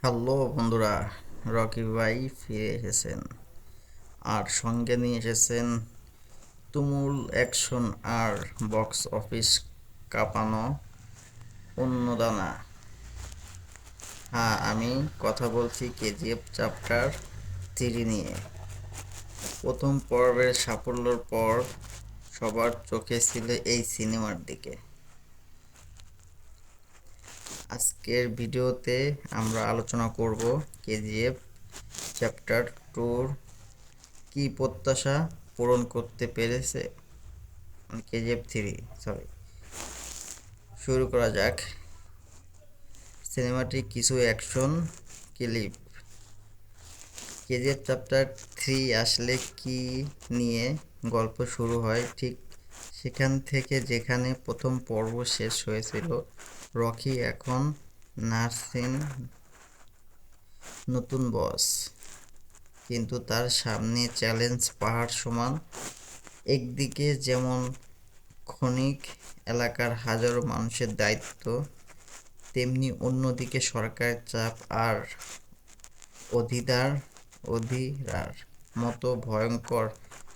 Hello বন্ধুরা, Rocky ভাই ফিরে এসেছেন আর সঙ্গে নিয়ে এসেছেন তুমুল অ্যাকশন আর বক্স অফিস কাঁপানো উন্মাদনা। হ্যাঁ, আমি কথা বলছি কেজিএফ চ্যাপ্টার 3 নিয়ে। প্রথম পর্বের সাফল্যের পর সবার চোখে ছিল এই সিনেমার দিকে। আজকের ভিডিওতে আমরা আলোচনা করব কেজিএফ চ্যাপ্টার 2 কি প্রত্যাশা পূরণ করতে পেরেছে কেজিএফ 3। শুরু করা যাক। সিনেমাটিক কিছু অ্যাকশন ক্লিপ। কেজিএফ চ্যাপ্টার 3 আসলে কি নিয়ে গল্প শুরু হয় ঠিক সেখান থেকে, যেখানে প্রথম পর্ব শেষ হয়েছিল। রকি এখন নার্সিন নতুন বস, কিন্তু তার সামনে চ্যালেঞ্জ পাহাড় সমান। একদিকে যেমন খনিক এলাকার হাজারো মানুষের দায়িত্ব, তেমনি অন্যদিকে সরকারের চাপ আর অধীরার মতো ভয়ঙ্কর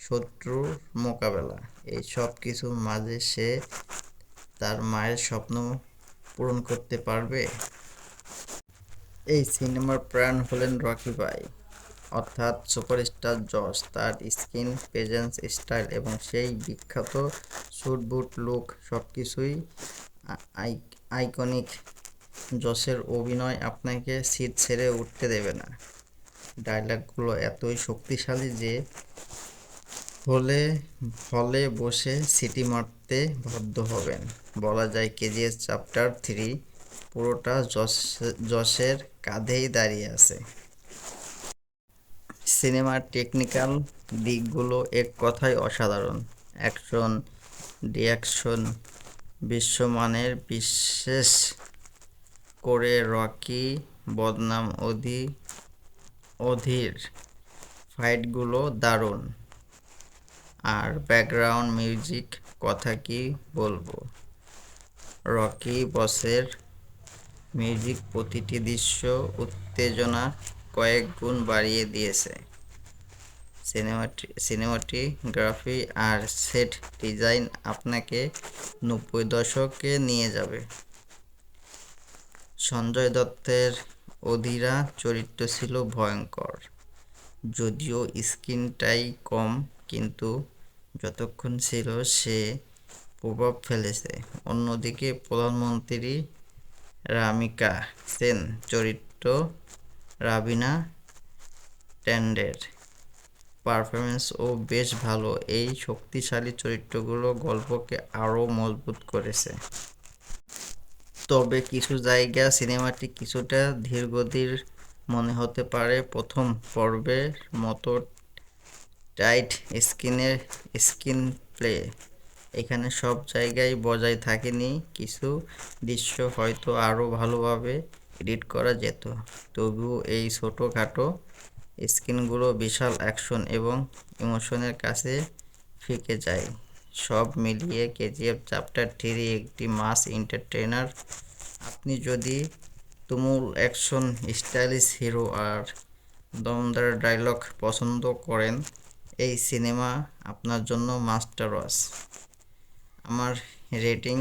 শত্রুর মোকাবেলা। এই সব কিছুর মাঝে সে তার মায়ের স্বপ্ন পূরণ করতে পারবে। এই সিনেমার প্রাণ হলেন রকি ভাই, অর্থাৎ সুপারস্টার জশ। তার স্ক্রিন প্রেজেন্স, স্টাইল এবং সেই বিখ্যাত স্যুট বুট লুক সবকিছুই আইকনিক। জশের অভিনয় আপনাকে সিট ছেড়ে উঠতে দেবে না। ডায়লগগুলো এতই শক্তিশালী যে হলে বসে সিটি মারতে বাধ্য হবেন। বলা যায় কেজিএফ চ্যাপ্টার 3 পুরোটা জশের কাঁধেই দাঁড়িয়ে আছে। সিনেমার টেকনিক্যাল দিকগুলো এক কথায় অসাধারণ। অ্যাকশন, রিয়াকশন বিশ্বমানের, বিশেষ করে রকি বনাম অধীর ফাইটগুলো দারুণ। আর ব্যাকগ্রাউন্ড মিউজিক কথা কি বলবো, রকি বসের মিউজিক প্রতিটি দৃশ্য উত্তেজনা কয়েক গুণ বাড়িয়ে দিয়েছে। সিনেমাটোগ্রাফি আর সেট ডিজাইন আপনাকে 90 দশকে নিয়ে যাবে। সঞ্জয় দত্তের অধীরা চরিত্র ছিল ভয়ঙ্কর, যদিও স্ক্রিনটাই কম, কিন্তু যতক্ষণ ছিল সে প্রভাব ফেলেছে। অন্যদিকে প্রধানমন্ত্রী রামিকা সেন চরিত্র রাবিনা ট্যান্ডের পারফরমেন্সও বেশ ভালো। এই শক্তিশালী চরিত্রগুলো গল্পকে আরও মজবুত করেছে। তবে কিছু জায়গা সিনেমাটি কিছুটা ধীরগতির মনে হতে পারে। প্রথম পর্বের মতো টাইট স্ক্রিন প্লে এখানে সব জায়গায় বজায় থাকেনি। কিছু দৃশ্য হয়তো আরও ভালোভাবে এডিট করা যেত। তবুও এই ছোটোখাটো স্ক্রিনগুলো বিশাল অ্যাকশন এবং ইমোশনের কাছে ফিকে যায়। সব মিলিয়ে কেজিএফ চ্যাপ্টার 3 একটি মাস এন্টারটেইনার। আপনি যদি তুমুল অ্যাকশন, স্টাইলিশ হিরো আর দমদার ডায়লগ পছন্দ করেন, এই সিনেমা আপনার জন্য মাস্টার ওয়াচ। আমার রেটিং,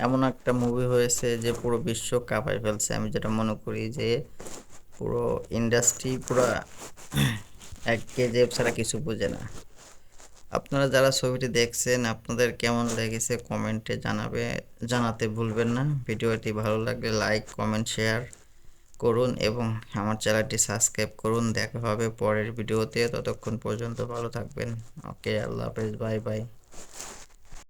এমন একটা মুভি হয়েছে যে পুরো বিশ্ব কাঁপায় ফেলছে। আমি যেটা মনে করি যে পুরো ইন্ডাস্ট্রি পুরো এক কেজিএফ ছাড়া কিছু বোঝে না। আপনারা যারা ছবিটি দেখছেন, আপনাদের কেমন লেগেছে কমেন্টে জানাতে ভুলবেন না। ভিডিওটি ভালো লাগলে লাইক, কমেন্ট, শেয়ার করুন এবং আমার চ্যানেলটি সাবস্ক্রাইব করুন। দেখা হবে পরের ভিডিওতে। ততক্ষণ পর্যন্ত ভালো থাকবেন। ওকে, আল্লাহ হাফেজ, বাই বাই।